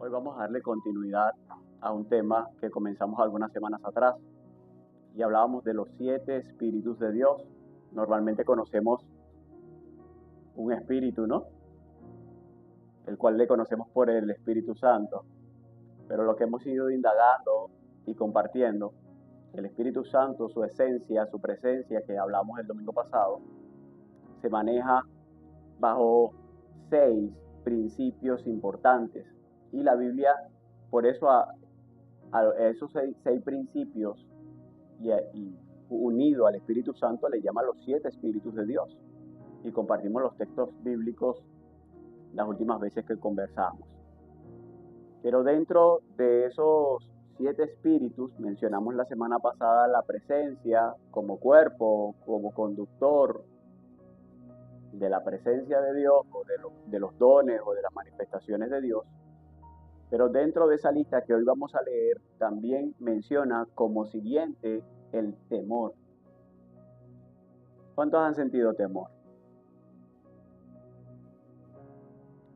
Hoy vamos a darle continuidad a un tema que comenzamos algunas semanas atrás y hablábamos de los 7 espíritus de Dios. Normalmente conocemos un espíritu, ¿no? El cual le conocemos por el Espíritu Santo. Pero lo que hemos ido indagando y compartiendo, el Espíritu Santo, su esencia, su presencia, que hablamos el domingo pasado, se maneja bajo 6 principios importantes. Y la Biblia, por eso a esos seis principios y unido al Espíritu Santo le llama los 7 espíritus de Dios. Y compartimos los textos bíblicos las últimas veces que conversamos. Pero dentro de esos 7 espíritus, mencionamos la semana pasada la presencia como cuerpo, como conductor de la presencia de Dios o de los dones o de las manifestaciones de Dios. Pero dentro de esa lista que hoy vamos a leer, también menciona como siguiente el temor. ¿Cuántos han sentido temor?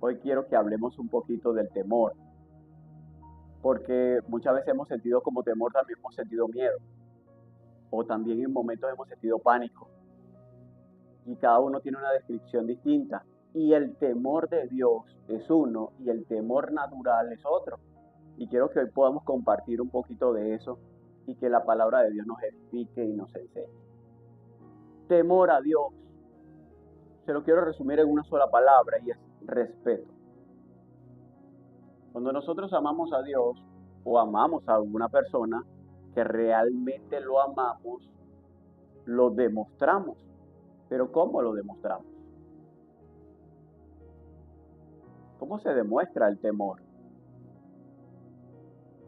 Hoy quiero que hablemos un poquito del temor, porque muchas veces hemos sentido como temor, también hemos sentido miedo, o también en momentos hemos sentido pánico, y cada uno tiene una descripción distinta, y el temor de Dios es uno, y el temor natural es otro, y quiero que hoy podamos compartir un poquito de eso, y que la palabra de Dios nos edifique y nos enseñe. Temor a Dios, se lo quiero resumir en una sola palabra, y es respeto. Cuando nosotros amamos a Dios o amamos a alguna persona que realmente lo amamos, lo demostramos. Pero ¿cómo lo demostramos? ¿Cómo se demuestra el temor?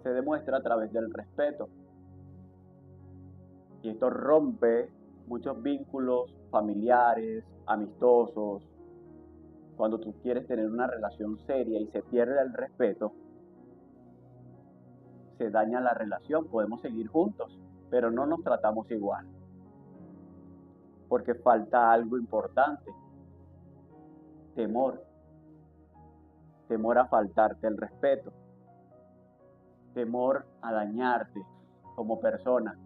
Se demuestra a través del respeto. Y esto rompe muchos vínculos familiares, amistosos. Cuando tú quieres tener una relación seria y se pierde el respeto, se daña la relación. Podemos seguir juntos, pero no nos tratamos igual. Porque falta algo importante. Temor. Temor a faltarte el respeto. Temor a dañarte como persona.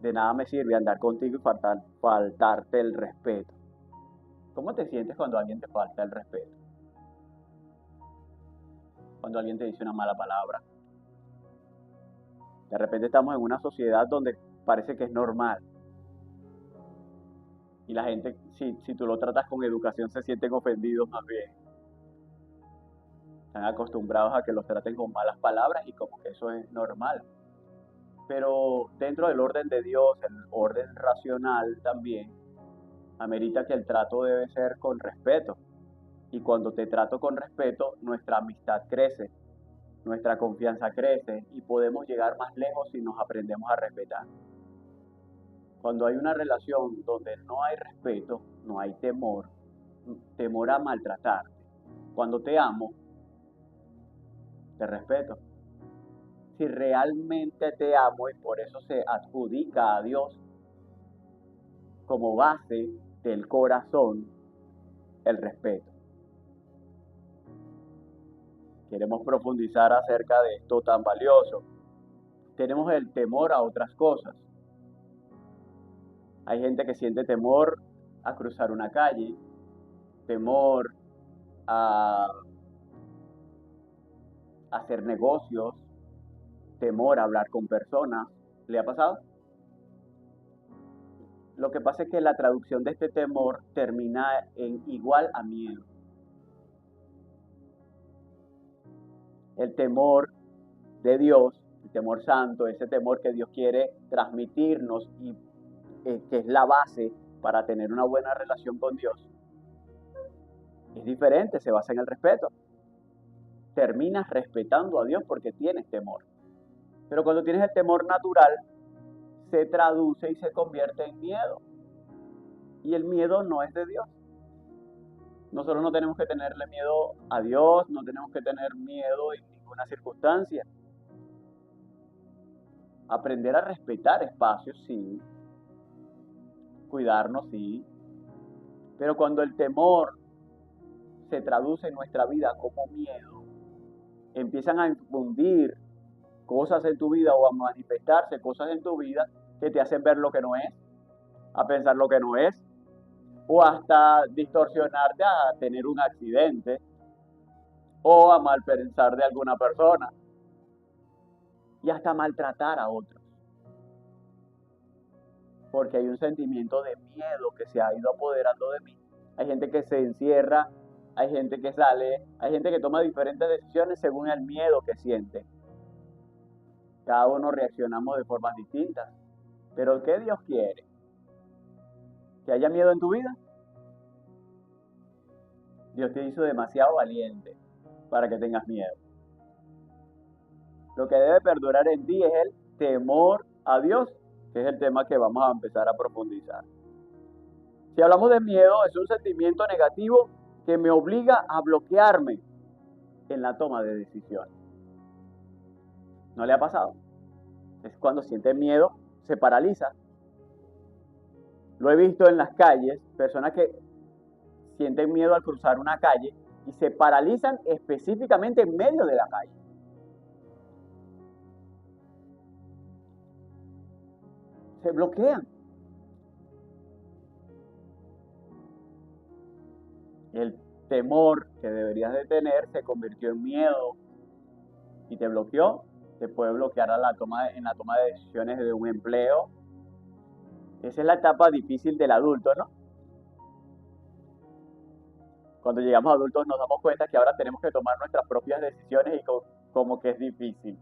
De nada me sirve andar contigo y faltarte el respeto. ¿Cómo te sientes cuando alguien te falta el respeto? Cuando alguien te dice una mala palabra. De repente estamos en una sociedad donde parece que es normal. Y la gente, si tú lo tratas con educación, se sienten ofendidos más bien. Están acostumbrados a que los traten con malas palabras y como que eso es normal. Pero dentro del orden de Dios, el orden racional también, amerita que el trato debe ser con respeto. Y cuando te trato con respeto, nuestra amistad crece, nuestra confianza crece y podemos llegar más lejos si nos aprendemos a respetar. Cuando hay una relación donde no hay respeto, no hay temor, temor a maltratarte. Cuando te amo, te respeto. Si realmente te amo y por eso se adjudica a Dios como base del corazón el respeto. Queremos profundizar acerca de esto tan valioso. Tenemos el temor a otras cosas. Hay gente que siente temor a cruzar una calle, temor a hacer negocios, temor a hablar con personas. ¿Le ha pasado? Lo que pasa es que la traducción de este temor termina en igual a miedo. El temor de Dios, el temor santo, ese temor que Dios quiere transmitirnos y que es la base para tener una buena relación con Dios, es diferente, se basa en el respeto. Terminas respetando a Dios porque tienes temor. Pero cuando tienes el temor natural, se traduce y se convierte en miedo. Y el miedo no es de Dios. Nosotros no tenemos que tenerle miedo a Dios, no tenemos que tener miedo en ninguna circunstancia. Aprender a respetar espacios, sí. Cuidarnos, sí. Pero cuando el temor se traduce en nuestra vida como miedo, empiezan a infundir cosas en tu vida o a manifestarse cosas en tu vida que te hacen ver lo que no es, a pensar lo que no es, o hasta distorsionarte a tener un accidente o a mal pensar de alguna persona y hasta maltratar a otros. Porque hay un sentimiento de miedo que se ha ido apoderando de mí. Hay gente que se encierra, hay gente que sale, hay gente que toma diferentes decisiones según el miedo que siente. Cada uno reaccionamos de formas distintas. Pero ¿qué Dios quiere? ¿Que haya miedo en tu vida? Dios te hizo demasiado valiente para que tengas miedo. Lo que debe perdurar en ti es el temor a Dios, que es el tema que vamos a empezar a profundizar. Si hablamos de miedo, es un sentimiento negativo que me obliga a bloquearme en la toma de decisiones. ¿No le ha pasado? Es cuando siente miedo, se paraliza. Lo he visto en las calles, personas que sienten miedo al cruzar una calle y se paralizan específicamente en medio de la calle. Se bloquean. El temor que deberías de tener se convirtió en miedo y te bloqueó. Te puede bloquear en la toma de decisiones de un empleo. Esa es la etapa difícil del adulto, ¿no? Cuando llegamos a adultos nos damos cuenta que ahora tenemos que tomar nuestras propias decisiones y como que es difícil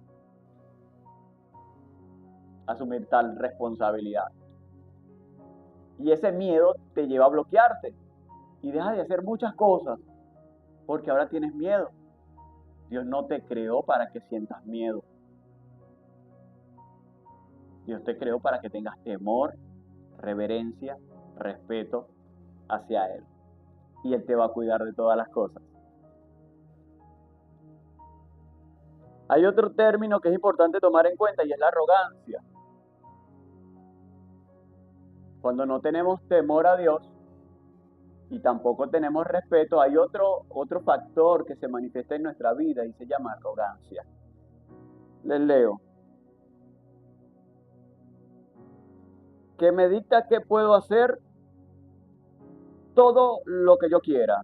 asumir tal responsabilidad. Y ese miedo te lleva a bloquearte y dejas de hacer muchas cosas porque ahora tienes miedo. Dios no te creó para que sientas miedo. Dios te creó para que tengas temor, reverencia, respeto hacia Él. Y Él te va a cuidar de todas las cosas. Hay otro término que es importante tomar en cuenta y es la arrogancia. Cuando no tenemos temor a Dios y tampoco tenemos respeto, hay otro factor que se manifiesta en nuestra vida y se llama arrogancia. Les leo. Que me dicta qué puedo hacer todo lo que yo quiera,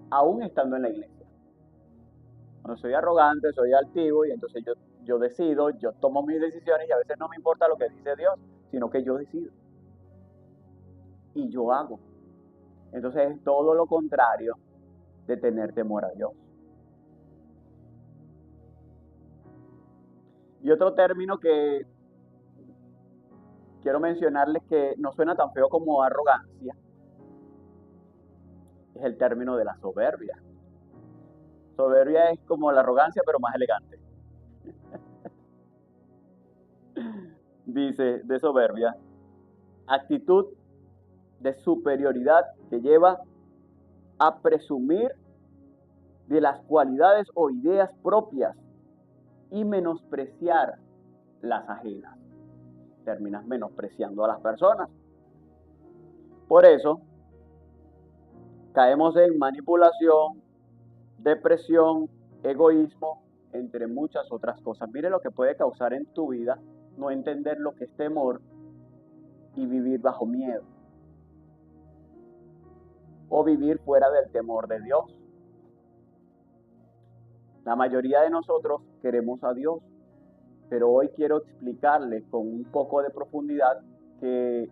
aún estando en la iglesia. Cuando soy arrogante, soy altivo y entonces yo decido, yo tomo mis decisiones y a veces no me importa lo que dice Dios, sino que yo decido. Y yo hago. Entonces es todo lo contrario de tener temor a Dios. Y otro término que quiero mencionarles que no suena tan feo como arrogancia es el término de la soberbia. Soberbia es como la arrogancia, pero más elegante. Dice de soberbia, actitud de superioridad que lleva a presumir de las cualidades o ideas propias y menospreciar las ajenas. Terminas menospreciando a las personas. Por eso, caemos en manipulación, depresión, egoísmo, entre muchas otras cosas. Mire lo que puede causar en tu vida no entender lo que es temor y vivir bajo miedo. O vivir fuera del temor de Dios. La mayoría de nosotros queremos a Dios, pero hoy quiero explicarles con un poco de profundidad que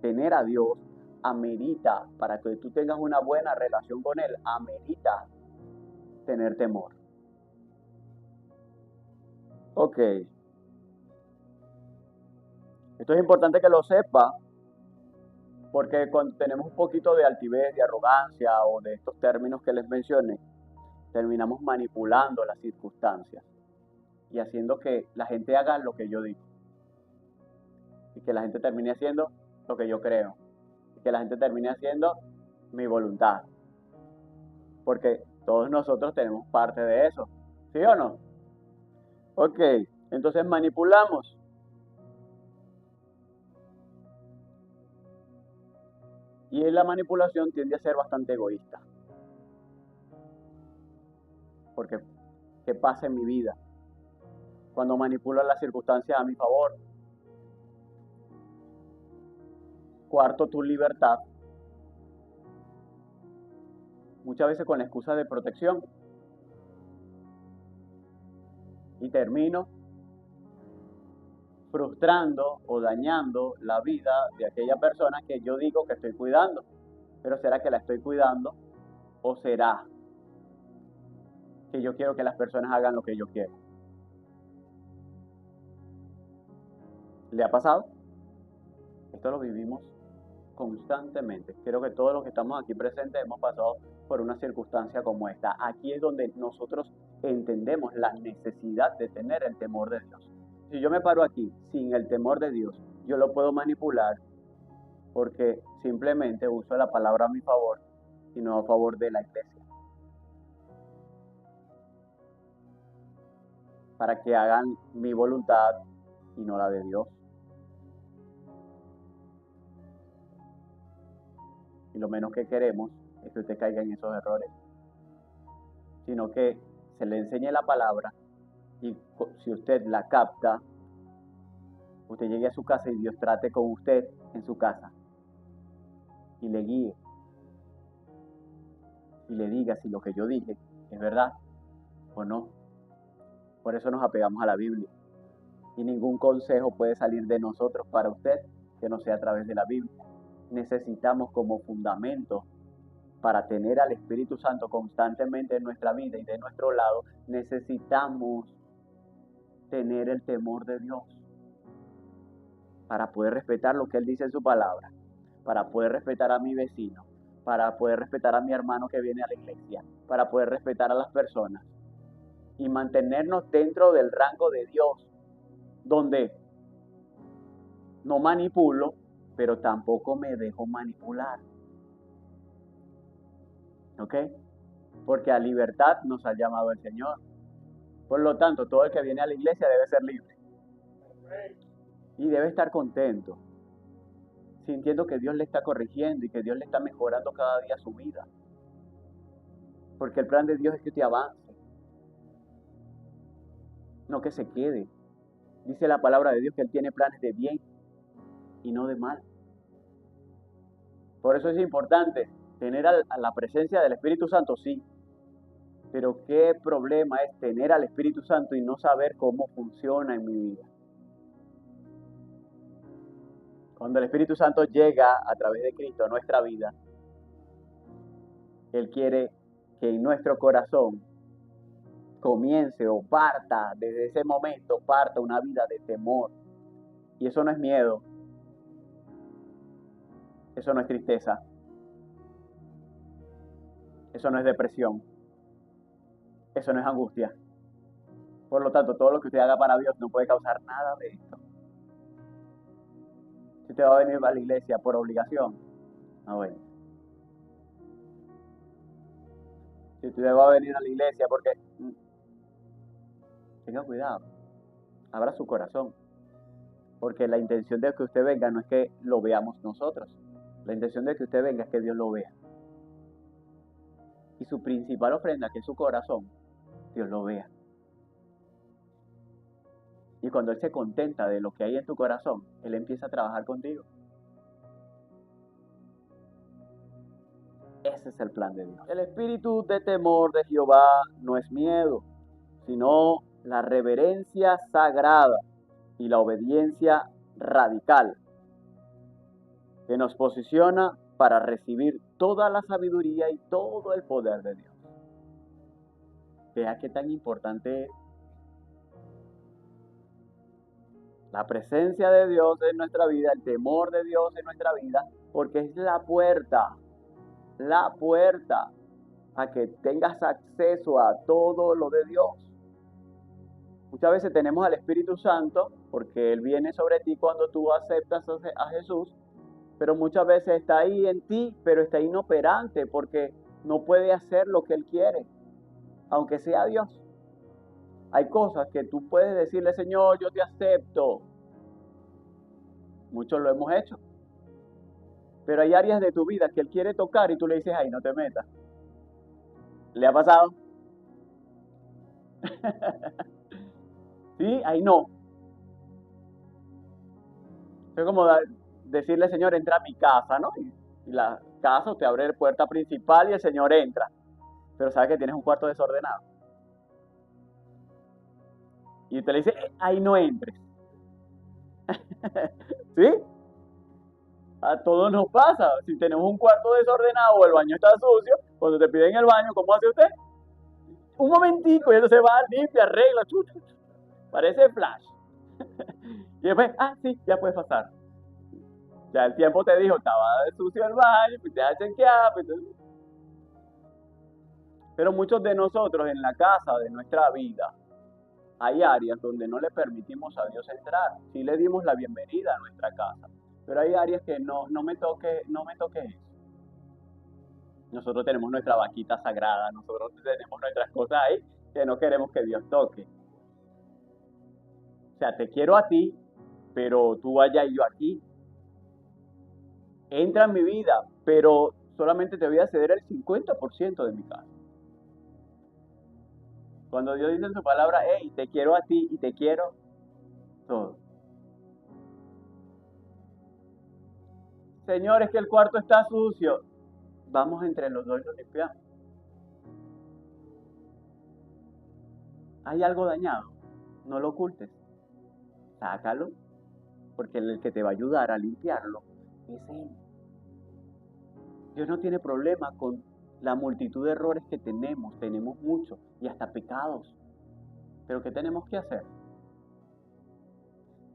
tener a Dios amerita, para que tú tengas una buena relación con Él, amerita tener temor. Ok. Esto es importante que lo sepa, porque cuando tenemos un poquito de altivez, de arrogancia o de estos términos que les mencioné, terminamos manipulando las circunstancias y haciendo que la gente haga lo que yo digo. Y que la gente termine haciendo lo que yo creo. Y que la gente termine haciendo mi voluntad. Porque todos nosotros tenemos parte de eso. ¿Sí o no? Ok, entonces manipulamos. Y la manipulación tiende a ser bastante egoísta. porque ¿qué pasa en mi vida? Cuando manipulan las circunstancias a mi favor. Cuarto, tu libertad. Muchas veces con la excusa de protección. Y termino frustrando o dañando la vida de aquella persona que yo digo que estoy cuidando. Pero ¿será que la estoy cuidando? ¿O será que yo quiero que las personas hagan lo que yo quiero? ¿Le ha pasado? Esto lo vivimos constantemente. Creo que todos los que estamos aquí presentes hemos pasado por una circunstancia como esta. Aquí es donde nosotros entendemos la necesidad de tener el temor de Dios. Si yo me paro aquí sin el temor de Dios, yo lo puedo manipular porque simplemente uso la palabra a mi favor y no a favor de la iglesia. Para que hagan mi voluntad y no la de Dios. Y lo menos que queremos es que usted caiga en esos errores, sino que se le enseñe la palabra y si usted la capta, usted llegue a su casa y Dios trate con usted en su casa y le guíe y le diga si lo que yo dije es verdad o no. Por eso nos apegamos a la Biblia y ningún consejo puede salir de nosotros para usted que no sea a través de la Biblia. Necesitamos como fundamento para tener al Espíritu Santo constantemente en nuestra vida y de nuestro lado, necesitamos tener el temor de Dios para poder respetar lo que Él dice en su palabra, para poder respetar a mi vecino, para poder respetar a mi hermano que viene a la iglesia, para poder respetar a las personas y mantenernos dentro del rango de Dios, donde no manipulo, pero tampoco me dejo manipular. ¿Ok? Porque a libertad nos ha llamado el Señor. Por lo tanto, todo el que viene a la iglesia debe ser libre. Y debe estar contento, sintiendo que Dios le está corrigiendo y que Dios le está mejorando cada día su vida. Porque el plan de Dios es que usted avance, no que se quede. Dice la palabra de Dios que Él tiene planes de bien y no de mal. Por eso es importante tener a la presencia del Espíritu Santo, sí. Pero qué problema es tener al Espíritu Santo y no saber cómo funciona en mi vida. Cuando el Espíritu Santo llega a través de Cristo a nuestra vida, Él quiere que en nuestro corazón comience o parta, desde ese momento, parta una vida de temor. Y eso no es miedo, eso no es tristeza, eso no es depresión, eso no es angustia. Por lo tanto, todo lo que usted haga para Dios no puede causar nada de esto. Si usted va a venir a la iglesia por obligación, no venga. Si usted va a venir a la iglesia porque... tenga cuidado, abra su corazón. Porque la intención de que usted venga no es que lo veamos nosotros. La intención de que usted venga es que Dios lo vea. Y su principal ofrenda, que es su corazón, Dios lo vea. Y cuando Él se contenta de lo que hay en tu corazón, Él empieza a trabajar contigo. Ese es el plan de Dios. El espíritu de temor de Jehová no es miedo, sino la reverencia sagrada y la obediencia radical, que nos posiciona para recibir toda la sabiduría y todo el poder de Dios. Vea qué tan importante es la presencia de Dios en nuestra vida, el temor de Dios en nuestra vida, porque es la puerta a que tengas acceso a todo lo de Dios. Muchas veces tenemos al Espíritu Santo, porque Él viene sobre ti cuando tú aceptas a Jesús, pero muchas veces está ahí en ti, pero está inoperante, porque no puede hacer lo que Él quiere, aunque sea Dios. Hay cosas que tú puedes decirle, Señor, yo te acepto. Muchos lo hemos hecho. Pero hay áreas de tu vida que Él quiere tocar y tú le dices, ay, no te metas. ¿Le ha pasado? ¿Sí? Ahí no. Es como decirle, Señor, entra a mi casa, ¿no? Y la casa te abre la puerta principal y el Señor entra. Pero sabe que tienes un cuarto desordenado. Y usted le dice, ahí no entres. ¿Sí? A todos nos pasa. Si tenemos un cuarto desordenado o el baño está sucio, cuando te piden el baño, ¿cómo hace usted? Un momentico, y entonces va, limpia, arregla, chuta. Parece flash. Y después, sí, ya puedes pasar. Ya el tiempo te dijo, estaba sucio el baño, pues te vas a chequear. Pues, pero muchos de nosotros en la casa de nuestra vida, hay áreas donde no le permitimos a Dios entrar. Sí le dimos la bienvenida a nuestra casa, pero hay áreas que no me toque eso. Nosotros tenemos nuestra vaquita sagrada, nosotros tenemos nuestras cosas ahí que no queremos que Dios toque. O sea, te quiero a ti, pero tú allá y yo aquí. Entra en mi vida, pero solamente te voy a ceder el 50% de mi casa. Cuando Dios dice en su palabra, hey, te quiero a ti y te quiero todo. Señor, es que el cuarto está sucio. Vamos entre los dos y lo limpiamos. Hay algo dañado, no lo ocultes. Sácalo, porque el que te va a ayudar a limpiarlo es Él. Dios no tiene problema con la multitud de errores que tenemos muchos y hasta pecados. Pero ¿qué tenemos que hacer?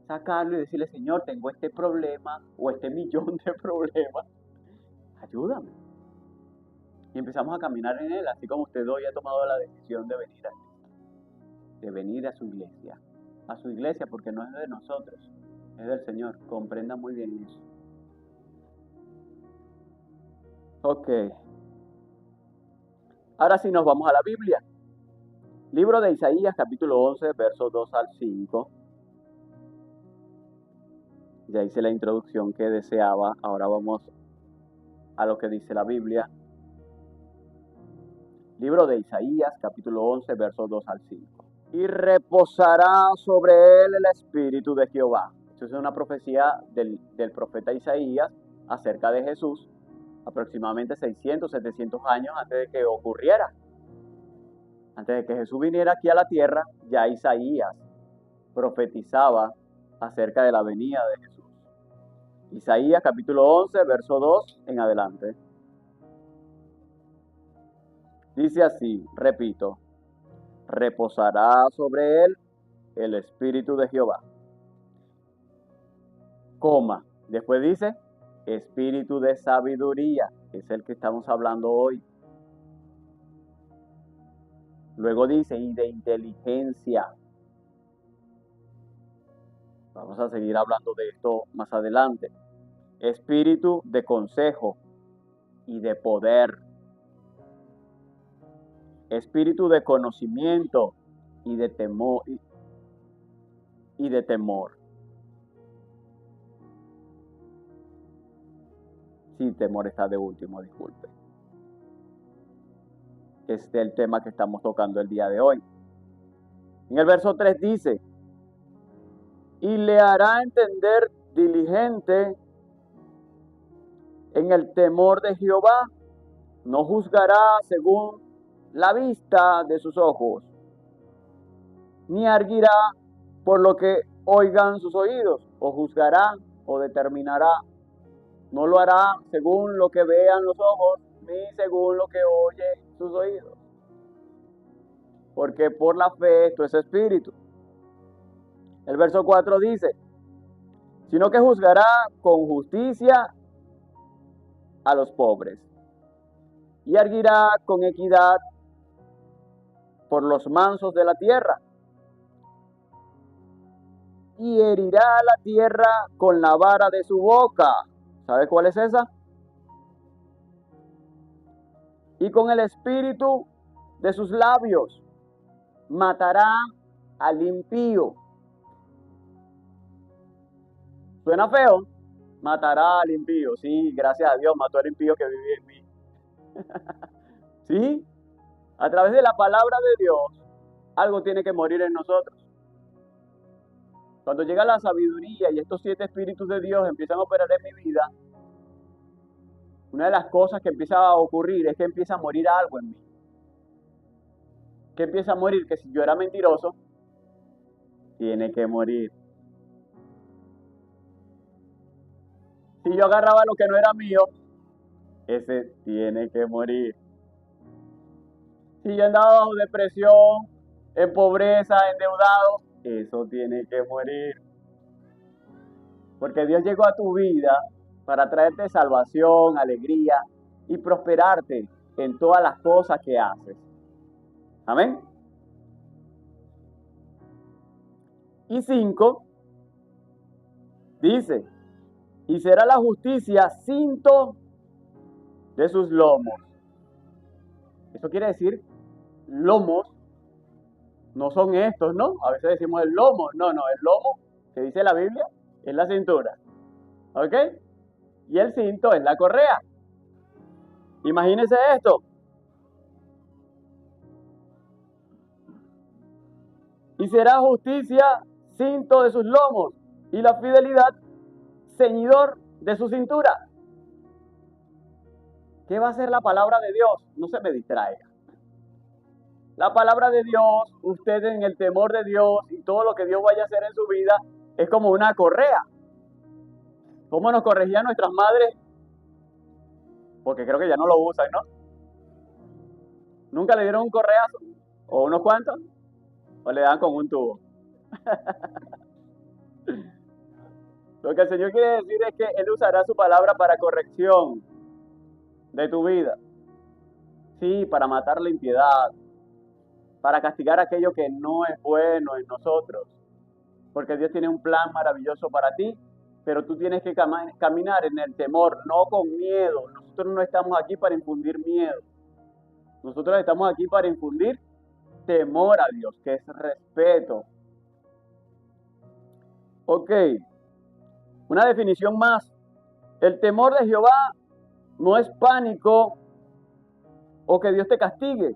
Sacarlo y decirle, Señor, tengo este problema o este millón de problemas. Ayúdame. Y empezamos a caminar en Él, así como usted hoy ha tomado la decisión de venir a Cristo, de venir a su iglesia, porque no es de nosotros, es del Señor. Comprenda muy bien eso. Ok. Ahora sí nos vamos a la Biblia. Libro de Isaías, capítulo 11, versos 2 al 5. Ya hice la introducción que deseaba. Ahora vamos a lo que dice la Biblia. Libro de Isaías, capítulo 11, versos 2 al 5. Y reposará sobre él el espíritu de Jehová. Esto es una profecía del profeta Isaías acerca de Jesús, aproximadamente 600, 700 años antes de que ocurriera. Antes de que Jesús viniera aquí a la tierra, ya Isaías profetizaba acerca de la venida de Jesús. Isaías capítulo 11, verso 2 en adelante. Dice así, repito, reposará sobre él el espíritu de Jehová. Coma, después dice, espíritu de sabiduría, que es el que estamos hablando hoy. Luego dice, y de inteligencia. Vamos a seguir hablando de esto más adelante. Espíritu de consejo y de poder. Espíritu de conocimiento y de temor. Sí, temor está de último, disculpe. Este es el tema que estamos tocando el día de hoy. En el verso 3 dice, y le hará entender diligente en el temor de Jehová, no juzgará según la vista de sus ojos, ni arguirá por lo que oigan sus oídos, o juzgará o determinará. No lo hará según lo que vean los ojos, ni según lo que oye sus oídos. Porque por la fe esto es espíritu. El verso 4 dice, sino que juzgará con justicia a los pobres, y arguirá con equidad por los mansos de la tierra, y herirá la tierra con la vara de su boca. ¿Sabe cuál es esa? Y con el espíritu de sus labios matará al impío. ¿Suena feo? Matará al impío. Sí, gracias a Dios mató al impío que vivía en mí. ¿Sí? A través de la palabra de Dios, algo tiene que morir en nosotros. Cuando llega la sabiduría y estos 7 espíritus de Dios empiezan a operar en mi vida, una de las cosas que empieza a ocurrir es que empieza a morir algo en mí. ¿Qué empieza a morir? Que si yo era mentiroso, tiene que morir. Si yo agarraba lo que no era mío, ese tiene que morir. Si yo andaba bajo depresión, en pobreza, endeudado, eso tiene que morir. Porque Dios llegó a tu vida para traerte salvación, alegría y prosperarte en todas las cosas que haces. Amén. Y 5, dice, y será la justicia cinto de sus lomos. Eso quiere decir, lomos no son estos, ¿no? A veces decimos el lomo. No, el lomo que dice la Biblia es la cintura. ¿Ok? Y el cinto es la correa. Imagínense esto. Y será justicia cinto de sus lomos y la fidelidad ceñidor de su cintura. ¿Qué va a hacer la palabra de Dios? No se me distraiga. La palabra de Dios, usted en el temor de Dios y todo lo que Dios vaya a hacer en su vida, es como una correa. ¿Cómo nos corregían nuestras madres? Porque creo que ya no lo usan, ¿no? ¿Nunca le dieron un correazo? ¿O unos cuantos? ¿O le dan con un tubo? Lo que el Señor quiere decir es que Él usará su palabra para corrección de tu vida. Sí, para matar la impiedad, para castigar aquello que no es bueno en nosotros. Porque Dios tiene un plan maravilloso para ti, pero tú tienes que caminar en el temor, no con miedo. Nosotros no estamos aquí para infundir miedo. Nosotros estamos aquí para infundir temor a Dios, que es respeto. Ok, una definición más. El temor de Jehová no es pánico o que Dios te castigue.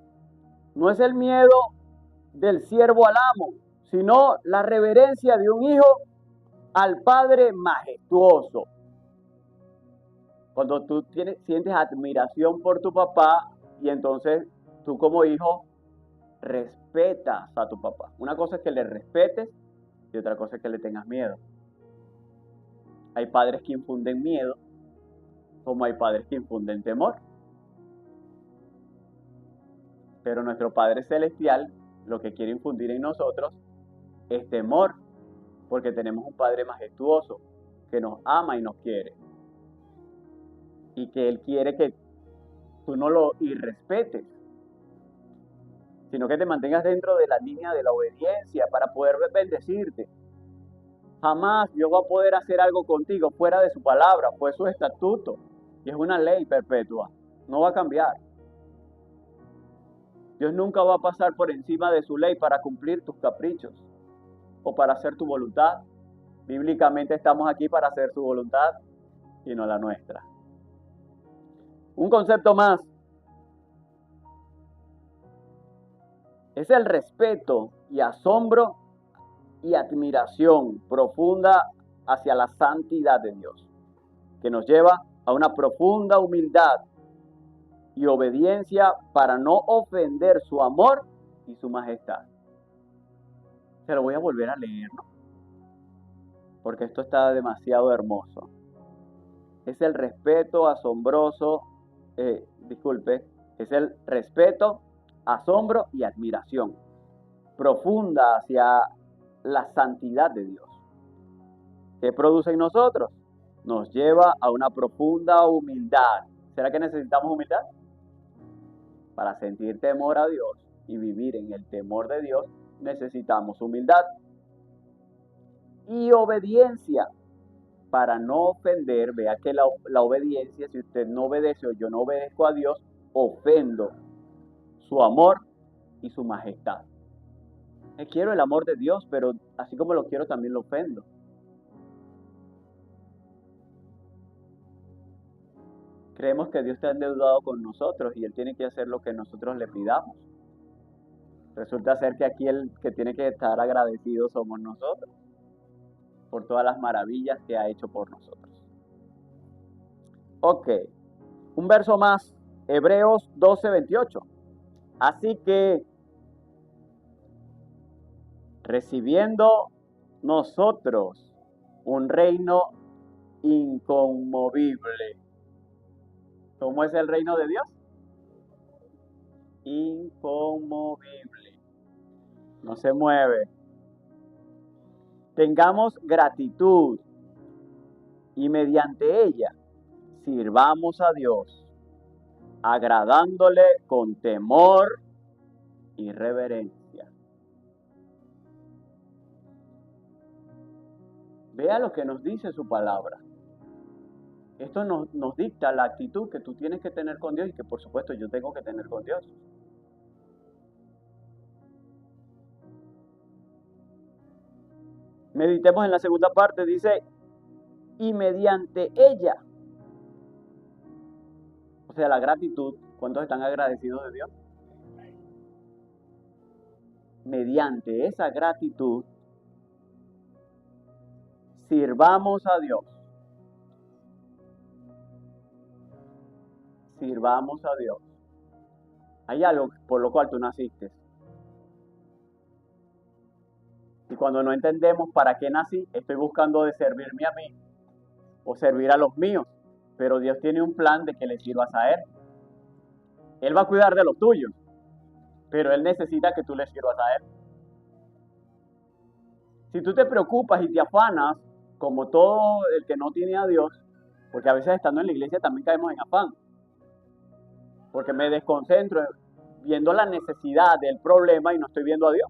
No es el miedo del siervo al amo, sino la reverencia de un hijo al Padre majestuoso. Cuando tú sientes admiración por tu papá y entonces tú como hijo respetas a tu papá. Una cosa es que le respetes y otra cosa es que le tengas miedo. Hay padres que infunden miedo, como hay padres que infunden temor. Pero nuestro Padre Celestial lo que quiere infundir en nosotros es temor, porque tenemos un Padre majestuoso que nos ama y nos quiere. Y que Él quiere que tú no lo irrespetes, sino que te mantengas dentro de la línea de la obediencia para poder bendecirte. Jamás Dios va a poder hacer algo contigo fuera de su palabra, fue su estatuto y es una ley perpetua, no va a cambiar. Dios nunca va a pasar por encima de su ley para cumplir tus caprichos o para hacer tu voluntad. Bíblicamente estamos aquí para hacer su voluntad y no la nuestra. Un concepto más es el respeto y asombro y admiración profunda hacia la santidad de Dios, que nos lleva a una profunda humildad y obediencia para no ofender su amor y su majestad. Se lo voy a volver a leer, ¿no? Porque esto está demasiado hermoso. Es el respeto asombroso, es el respeto, asombro y admiración profunda hacia la santidad de Dios. ¿Qué produce en nosotros? Nos lleva a una profunda humildad. ¿Será que necesitamos humildad? Para sentir temor a Dios y vivir en el temor de Dios, necesitamos humildad y obediencia para no ofender. Vea que la obediencia, si usted no obedece o yo no obedezco a Dios, ofendo su amor y su majestad. Quiero el amor de Dios, pero así como lo quiero también lo ofendo. Creemos que Dios está endeudado con nosotros y Él tiene que hacer lo que nosotros le pidamos. Resulta ser que aquí el que tiene que estar agradecido somos nosotros, por todas las maravillas que ha hecho por nosotros. Ok, un verso más, Hebreos 12:28. Así que, recibiendo nosotros un reino inconmovible. ¿Cómo es el reino de Dios? Inconmovible. No se mueve. Tengamos gratitud y mediante ella sirvamos a Dios, agradándole con temor y reverencia. Vea lo que nos dice su palabra. Esto nos dicta la actitud que tú tienes que tener con Dios y que por supuesto yo tengo que tener con Dios. Meditemos en la segunda parte, dice, y mediante ella. O sea, la gratitud. ¿Cuántos están agradecidos de Dios? Mediante esa gratitud, sirvamos a Dios. Sirvamos a Dios. Hay algo por lo cual tú naciste. Y cuando no entendemos para qué nací, estoy buscando de servirme a mí o servir a los míos. Pero Dios tiene un plan de que le sirvas a Él. Él va a cuidar de los tuyos, pero Él necesita que tú le sirvas a Él. Si tú te preocupas y te afanas, como todo el que no tiene a Dios, porque a veces estando en la iglesia también caemos en afán, porque me desconcentro viendo la necesidad del problema y no estoy viendo a Dios.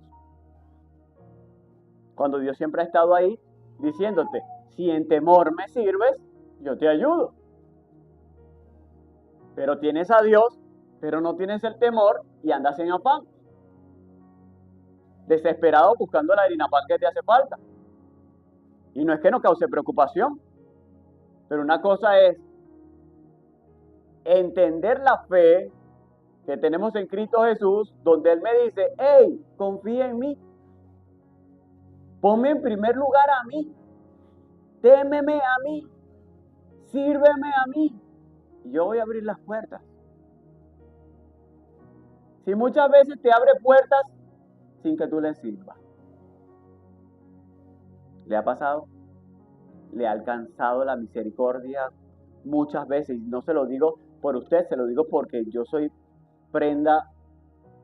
Cuando Dios siempre ha estado ahí diciéndote, si en temor me sirves, yo te ayudo. Pero tienes a Dios, pero no tienes el temor y andas en afán. Desesperado buscando la harina pan que te hace falta. Y no es que no cause preocupación, pero una cosa es entender la fe que tenemos en Cristo Jesús, donde Él me dice, hey, confía en mí, ponme en primer lugar a mí, témeme a mí, sírveme a mí, y yo voy a abrir las puertas. Si muchas veces te abre puertas sin que tú le sirvas. ¿Le ha pasado? ¿Le ha alcanzado la misericordia muchas veces? Y no se lo digo por usted, se lo digo porque yo soy prenda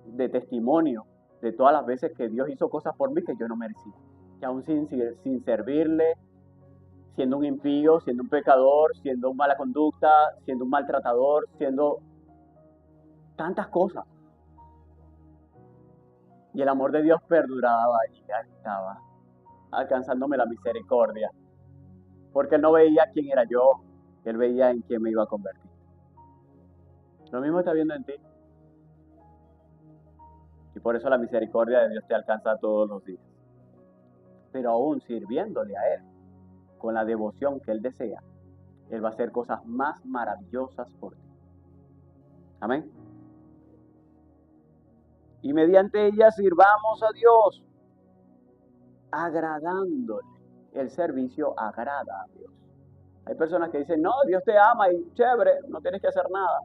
de testimonio de todas las veces que Dios hizo cosas por mí que yo no merecía. Que aún sin servirle, siendo un impío, siendo un pecador, siendo un mala conducta, siendo un maltratador, siendo tantas cosas. Y el amor de Dios perduraba y ya estaba alcanzándome la misericordia. Porque Él no veía quién era yo, Él veía en quién me iba a convertir. Lo mismo está viendo en ti. Y por eso la misericordia de Dios te alcanza todos los días. Pero aún sirviéndole a Él, con la devoción que Él desea, Él va a hacer cosas más maravillosas por ti. Amén. Y mediante ella sirvamos a Dios, agradándole. El servicio agrada a Dios. Hay personas que dicen, no, Dios te ama y chévere, no tienes que hacer nada.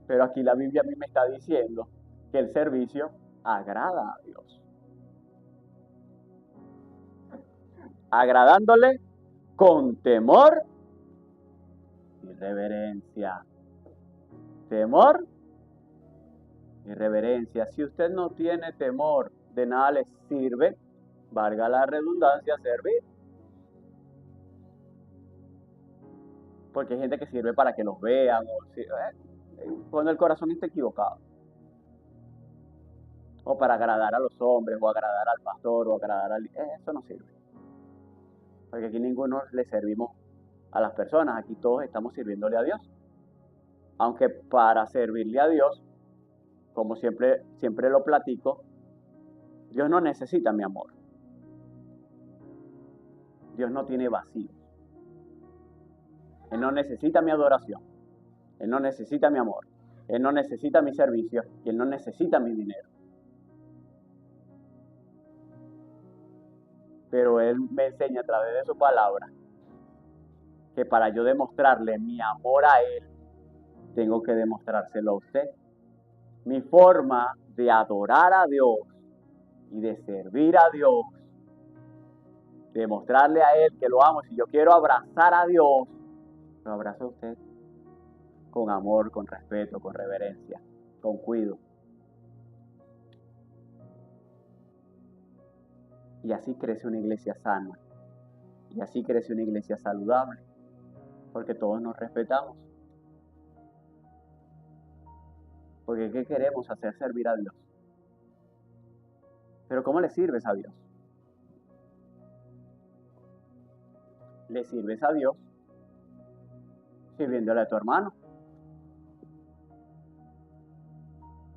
Pero aquí la Biblia a mí me está diciendo que el servicio agrada a Dios. Agradándole con temor y reverencia. Temor y reverencia. Si usted no tiene temor, de nada le sirve, valga la redundancia, servir. Porque hay gente que sirve para que los vean, cuando el corazón está equivocado. O para agradar a los hombres, o agradar al pastor, o agradar al... Eso no sirve. Porque aquí ninguno le servimos a las personas, aquí todos estamos sirviéndole a Dios. Aunque para servirle a Dios, como siempre lo platico, Dios no necesita mi amor. Dios no tiene vacío. Él no necesita mi adoración. Él no necesita mi amor. Él no necesita mi servicio y Él no necesita mi dinero. Pero Él me enseña a través de su palabra que para yo demostrarle mi amor a Él, tengo que demostrárselo a usted. Mi forma de adorar a Dios y de servir a Dios, de mostrarle a Él que lo amo. Si yo quiero abrazar a Dios, lo abrazo a usted con amor, con respeto, con reverencia, con cuidado. Y así crece una iglesia sana. Y así crece una iglesia saludable. Porque todos nos respetamos. Porque ¿qué queremos hacer? Servir a Dios. Pero ¿cómo le sirves a Dios? Le sirves a Dios sirviéndole a tu hermano.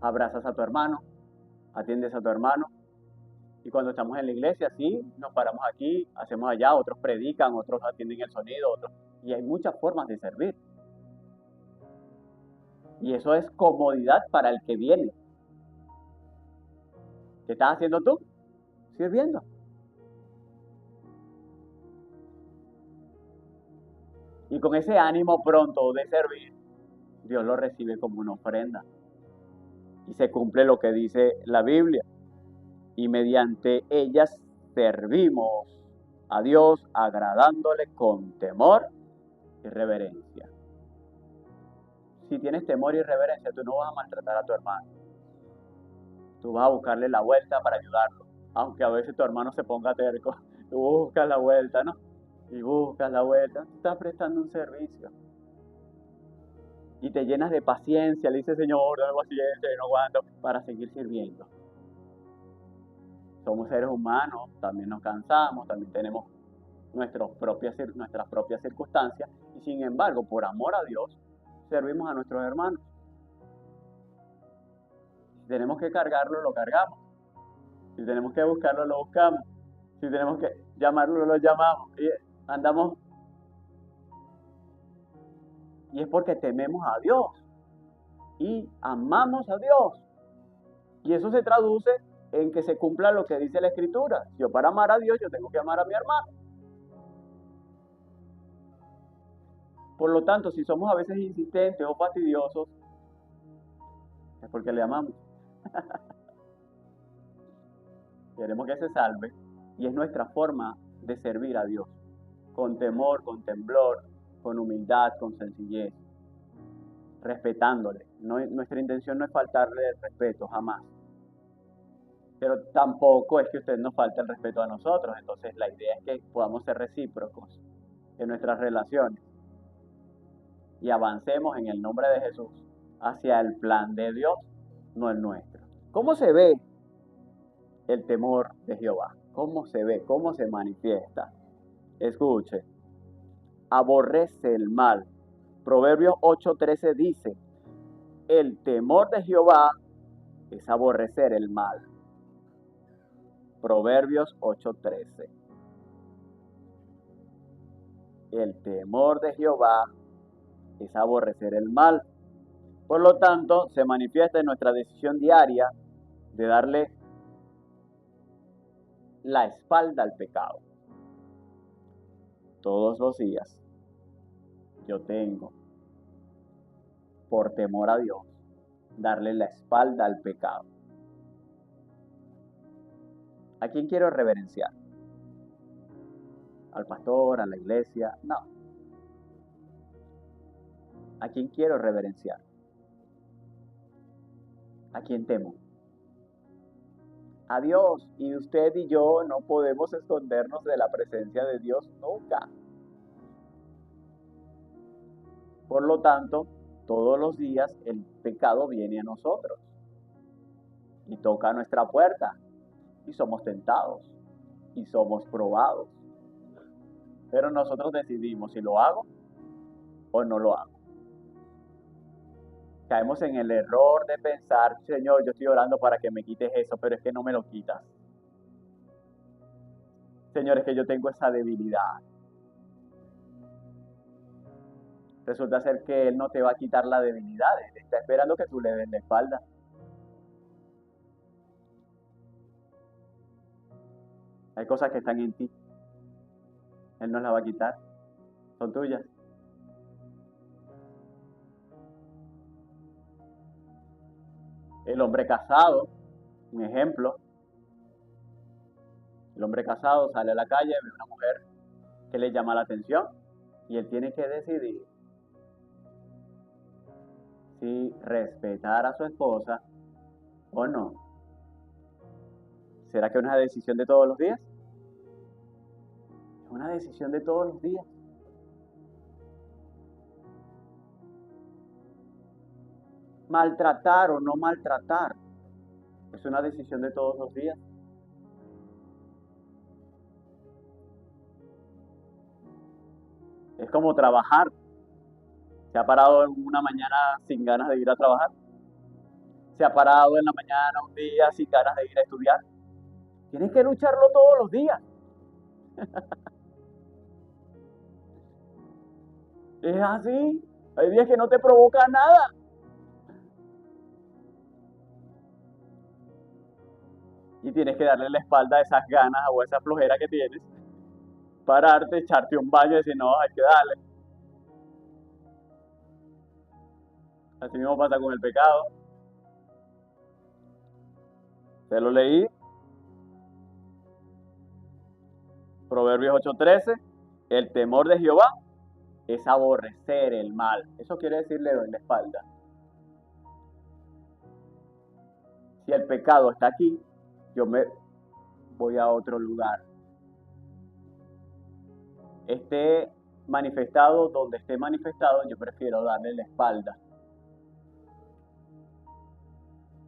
Abrazas a tu hermano, atiendes a tu hermano. Y cuando estamos en la iglesia, sí, nos paramos aquí, hacemos allá, otros predican, otros atienden el sonido, otros. Y hay muchas formas de servir. Y eso es comodidad para el que viene. ¿Qué estás haciendo tú? Sirviendo. Y con ese ánimo pronto de servir, Dios lo recibe como una ofrenda. Y se cumple lo que dice la Biblia. Y mediante ellas servimos a Dios agradándole con temor y reverencia. Si tienes temor y reverencia, tú no vas a maltratar a tu hermano. Tú vas a buscarle la vuelta para ayudarlo. Aunque a veces tu hermano se ponga terco, tú buscas la vuelta, ¿no? Y buscas la vuelta, tú estás prestando un servicio. Y te llenas de paciencia, le dices, Señor, dame paciencia, no aguanto, para seguir sirviendo. Somos seres humanos, también nos cansamos, también tenemos nuestras propias circunstancias, y sin embargo, por amor a Dios, servimos a nuestros hermanos. Si tenemos que cargarlo, lo cargamos. Si tenemos que buscarlo, lo buscamos. Si tenemos que llamarlo, lo llamamos. Y andamos. Y es porque tememos a Dios y amamos a Dios. Y eso se traduce en que se cumpla lo que dice la Escritura. Yo para amar a Dios, yo tengo que amar a mi hermano. Por lo tanto, si somos a veces insistentes o fastidiosos, es porque le amamos. Queremos que se salve. Y es nuestra forma de servir a Dios. Con temor, con temblor, con humildad, con sencillez. Respetándole. Nuestra intención no es faltarle el respeto, jamás. Pero tampoco es que usted nos falte el respeto a nosotros. Entonces la idea es que podamos ser recíprocos en nuestras relaciones. Y avancemos en el nombre de Jesús hacia el plan de Dios, no el nuestro. ¿Cómo se ve el temor de Jehová? ¿Cómo se ve? ¿Cómo se manifiesta? Escuche. Aborrece el mal. Proverbios 8:13 dice, el temor de Jehová es aborrecer el mal. Proverbios 8:13. El temor de Jehová es aborrecer el mal. Por lo tanto, se manifiesta en nuestra decisión diaria de darle la espalda al pecado. Todos los días yo tengo, por temor a Dios, darle la espalda al pecado. ¿A quién quiero reverenciar? ¿Al pastor? ¿A la iglesia? No. ¿A quién quiero reverenciar? ¿A quién temo? A Dios. Y usted y yo no podemos escondernos de la presencia de Dios nunca. Por lo tanto, todos los días el pecado viene a nosotros y toca a nuestra puerta y somos tentados y somos probados. Pero nosotros decidimos si lo hago o no lo hago. Caemos en el error de pensar, Señor, yo estoy orando para que me quites eso, pero es que no me lo quitas. Señor, es que yo tengo esa debilidad. resulta ser que Él no te va a quitar la debilidad, Él está esperando que tú le des la espalda. Hay cosas que están en ti, Él no las va a quitar, son tuyas. El hombre casado, un ejemplo, el hombre casado sale a la calle, ve a una mujer que le llama la atención y él tiene que decidir si respetar a su esposa o no. ¿Será que es una decisión de todos los días? Es una decisión de todos los días. Maltratar o no maltratar es una decisión de todos los días. Es como trabajar. ¿Se ha parado en una mañana sin ganas de ir a trabajar? ¿Se ha parado en la mañana un día sin ganas de ir a estudiar? Tienes que lucharlo todos los días. Es así. Hay días que no te provoca nada. Y tienes que darle la espalda a esas ganas o a esa flojera que tienes. Pararte, echarte un baño y decir, no, hay que darle. Así mismo pasa con el pecado. Se lo leí. Proverbios 8:13. El temor de Jehová es aborrecer el mal. Eso quiere decir le doy la espalda. Si el pecado está aquí, yo me voy a otro lugar. Esté manifestado donde esté manifestado, yo prefiero darle la espalda.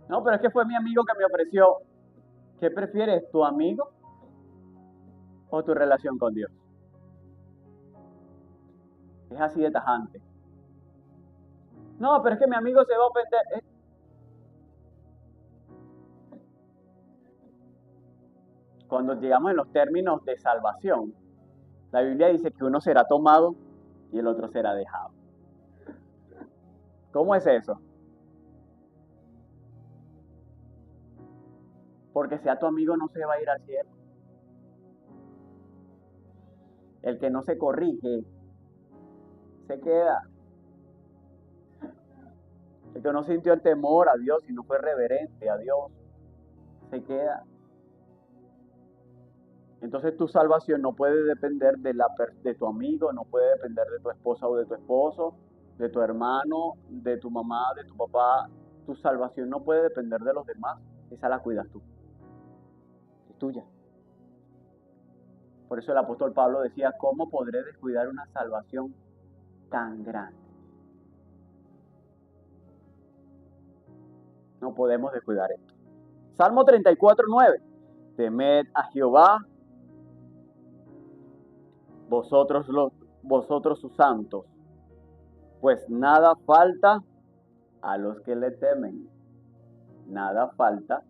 No, pero es que fue mi amigo que me ofreció. ¿Qué prefieres, tu amigo o tu relación con Dios? Es así de tajante. No, pero es que mi amigo se va a ofender. Cuando llegamos en los términos de salvación, la Biblia dice que uno será tomado y el otro será dejado. ¿Cómo es eso? Porque sea tu amigo no se va a ir al cielo. El que no se corrige, se queda. El que no sintió el temor a Dios y no fue reverente a Dios, se queda. Entonces tu salvación no puede depender de tu amigo, no puede depender de tu esposa o de tu esposo, de tu hermano, de tu mamá, de tu papá. Tu salvación no puede depender de los demás. Esa la cuidas tú. Es tuya. Por eso el apóstol Pablo decía, ¿cómo podré descuidar una salvación tan grande? No podemos descuidar esto. Salmo 34:9. Temed a Jehová, vosotros sus santos, pues nada falta a los que le temen. Nada falta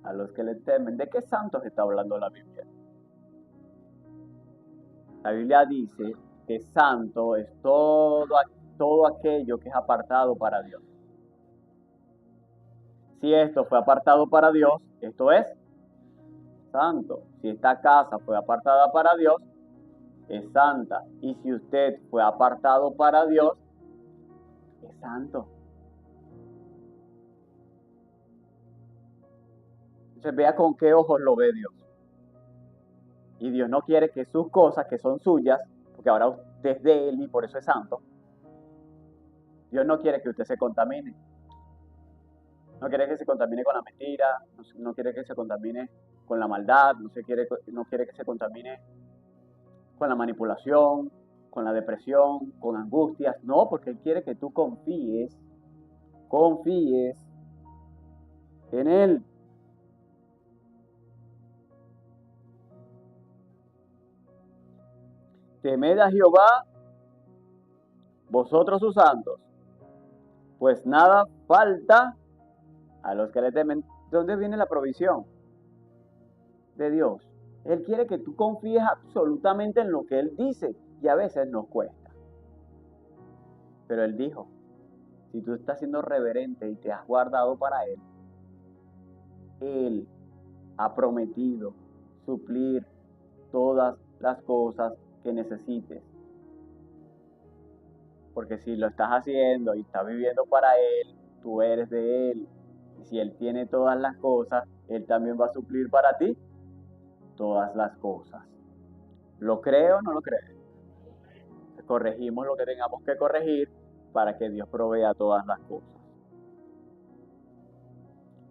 a los que le temen. ¿De qué santos está hablando la Biblia? La Biblia dice que santo es todo aquello que es apartado para Dios. Si esto fue apartado para Dios, esto es santo. Si esta casa fue apartada para Dios, es santa. Y si usted fue apartado para Dios, es santo. Entonces vea con qué ojos lo ve Dios. Y Dios no quiere que sus cosas, que son suyas, porque ahora usted es de Él y por eso es santo, Dios no quiere que usted se contamine. No quiere que se contamine con la mentira, no quiere que se contamine con la maldad, no quiere que se contamine con la manipulación, con la depresión, con angustias. No, porque Él quiere que tú confíes en Él. Temed a Jehová, vosotros sus santos, pues nada falta a los que le temen. ¿De dónde viene la provisión? De Dios. Él quiere que tú confíes absolutamente en lo que Él dice y a veces nos cuesta. Pero Él dijo, si tú estás siendo reverente y te has guardado para Él, Él ha prometido suplir todas las cosas que necesites. Porque si lo estás haciendo y estás viviendo para Él, tú eres de Él. Y si Él tiene todas las cosas, Él también va a suplir para ti todas las cosas. ¿Lo creo o no lo crees? Corregimos lo que tengamos que corregir para que Dios provea todas las cosas.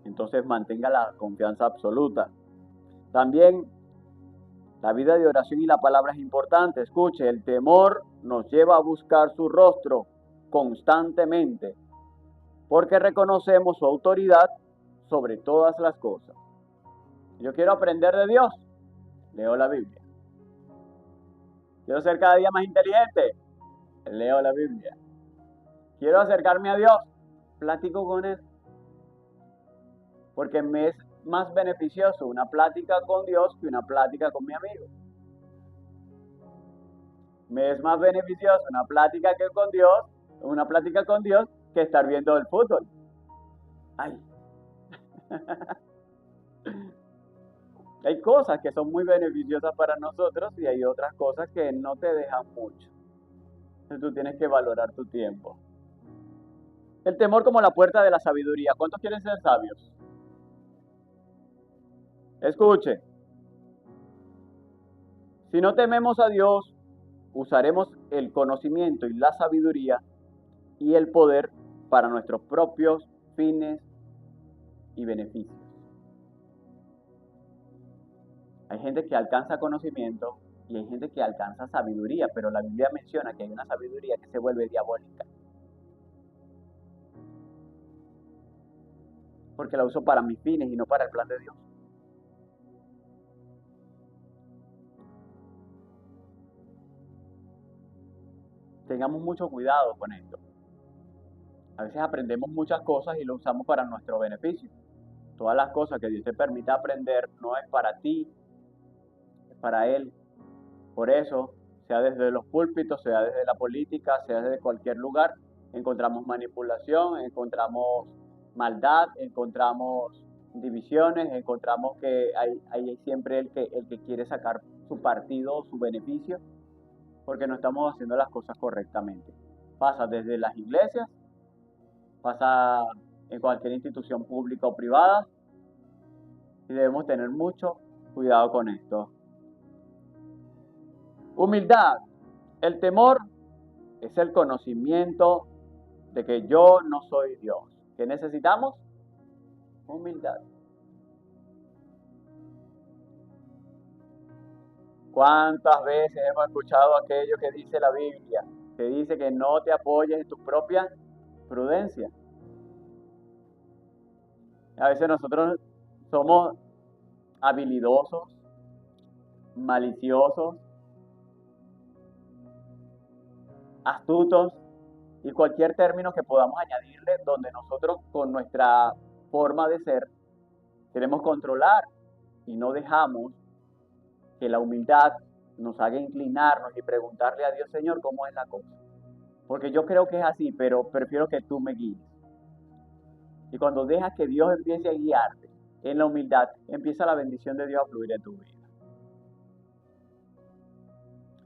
Entonces mantenga la confianza absoluta. También la vida de oración y la palabra es importante. Escuche, el temor nos lleva a buscar su rostro constantemente, porque reconocemos su autoridad sobre todas las cosas. Yo quiero aprender de Dios, leo la Biblia. Quiero ser cada día más inteligente, leo la Biblia. Quiero acercarme a Dios, platico con Él. Porque me es más beneficioso una plática con Dios que una plática con mi amigo. Me es más beneficioso una plática con Dios que estar viendo el fútbol. Ay. Hay cosas que son muy beneficiosas para nosotros y hay otras cosas que no te dejan mucho. Entonces tú tienes que valorar tu tiempo. El temor como la puerta de la sabiduría. ¿Cuántos quieren ser sabios? Escuche. Si no tememos a Dios, usaremos el conocimiento y la sabiduría y el poder para nuestros propios fines y beneficios. Hay gente que alcanza conocimiento y hay gente que alcanza sabiduría, pero la Biblia menciona que hay una sabiduría que se vuelve diabólica. Porque la uso para mis fines y no para el plan de Dios. Tengamos mucho cuidado con esto. A veces aprendemos muchas cosas y lo usamos para nuestro beneficio. Todas las cosas que Dios te permita aprender no es para ti, es para Él. Por eso, sea desde los púlpitos, sea desde la política, sea desde cualquier lugar, encontramos manipulación, encontramos maldad, encontramos divisiones, encontramos que hay siempre el que quiere sacar su partido, su beneficio, porque no estamos haciendo las cosas correctamente. Pasa desde las iglesias, pasa en cualquier institución pública o privada, y debemos tener mucho cuidado con esto. Humildad. El temor es el conocimiento de que yo no soy Dios. ¿Qué necesitamos? Humildad. ¿Cuántas veces hemos escuchado aquello que dice la Biblia? Que dice que no te apoyes en tu propia prudencia. A veces nosotros somos habilidosos, maliciosos, astutos y cualquier término que podamos añadirle donde nosotros con nuestra forma de ser queremos controlar y no dejamos que la humildad nos haga inclinarnos y preguntarle a Dios, Señor, ¿cómo es la cosa? Porque yo creo que es así, pero prefiero que tú me guíes. Y cuando dejas que Dios empiece a guiarte en la humildad, empieza la bendición de Dios a fluir en tu vida.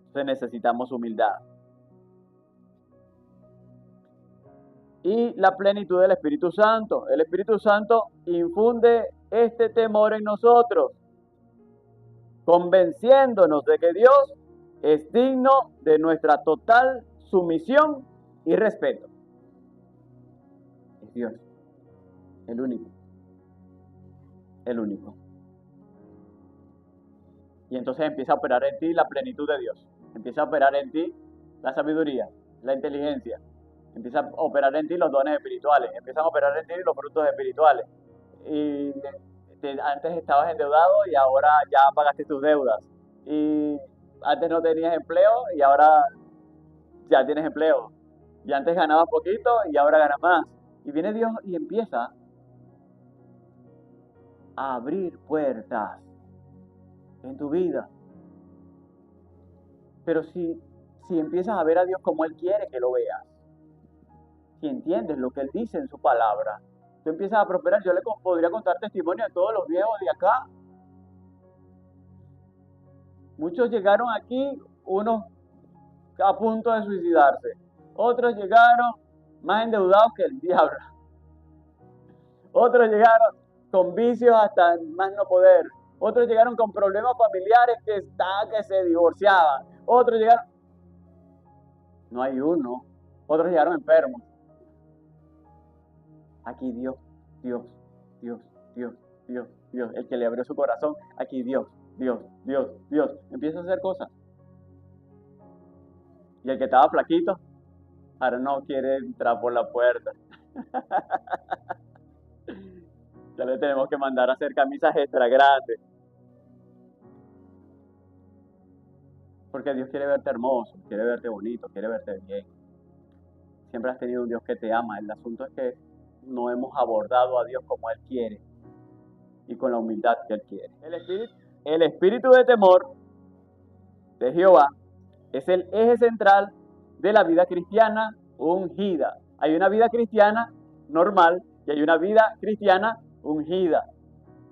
Entonces necesitamos humildad. Y la plenitud del Espíritu Santo. El Espíritu Santo infunde este temor en nosotros, convenciéndonos de que Dios es digno de nuestra total sumisión y respeto. Es Dios, el único. El único. Y entonces empieza a operar en ti la plenitud de Dios. Empieza a operar en ti la sabiduría, la inteligencia. Empieza a operar en ti los dones espirituales. Empiezan a operar en ti los frutos espirituales. Y antes estabas endeudado y ahora ya pagaste tus deudas. Y antes no tenías empleo y ahora ya tienes empleo. Y antes ganabas poquito y ahora ganas más. Y viene Dios y empieza a abrir puertas en tu vida. Pero si empiezas a ver a Dios como Él quiere que lo veas, si entiendes lo que Él dice en su palabra, tú empiezas a prosperar. Yo podría contar testimonio de todos los viejos de acá. Muchos llegaron aquí, unos a punto de suicidarse. Otros llegaron más endeudados que el diablo. Otros llegaron con vicios hasta más no poder. Otros llegaron con problemas familiares que se divorciaban. Otros llegaron... No hay uno. Otros llegaron enfermos. Aquí Dios, Dios, Dios, Dios, Dios, Dios. El que le abrió su corazón. Aquí Dios, Dios, Dios, Dios. Empieza a hacer cosas. Y el que estaba flaquito, ahora no quiere entrar por la puerta. Ya le tenemos que mandar a hacer camisas extra grandes. Porque Dios quiere verte hermoso, quiere verte bonito, quiere verte bien. Siempre has tenido un Dios que te ama. El asunto es que no hemos abordado a Dios como Él quiere y con la humildad que Él quiere. El espíritu de temor de Jehová es el eje central de la vida cristiana ungida. Hay una vida cristiana normal y hay una vida cristiana ungida.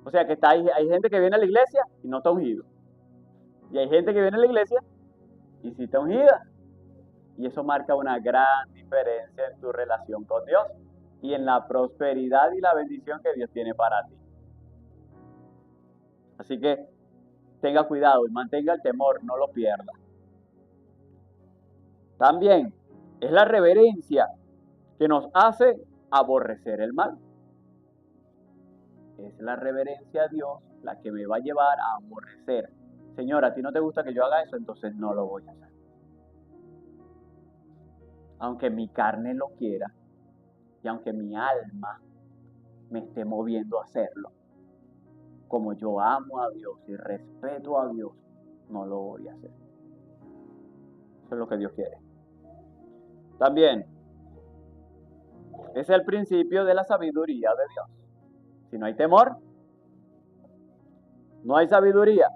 O sea que hay gente que viene a la iglesia y no está ungido. Y hay gente que viene a la iglesia y sí está ungida. Y eso marca una gran diferencia en tu relación con Dios y en la prosperidad y la bendición que Dios tiene para ti. Así que tenga cuidado y mantenga el temor, no lo pierda. También es la reverencia que nos hace aborrecer el mal. Es la reverencia a Dios la que me va a llevar a aborrecer. Señor, a ti no te gusta que yo haga eso, entonces no lo voy a hacer. Aunque mi carne lo quiera y aunque mi alma me esté moviendo a hacerlo, como yo amo a Dios y respeto a Dios, no lo voy a hacer. Eso es lo que Dios quiere. También es el principio de la sabiduría de Dios. Si no hay temor, no hay sabiduría.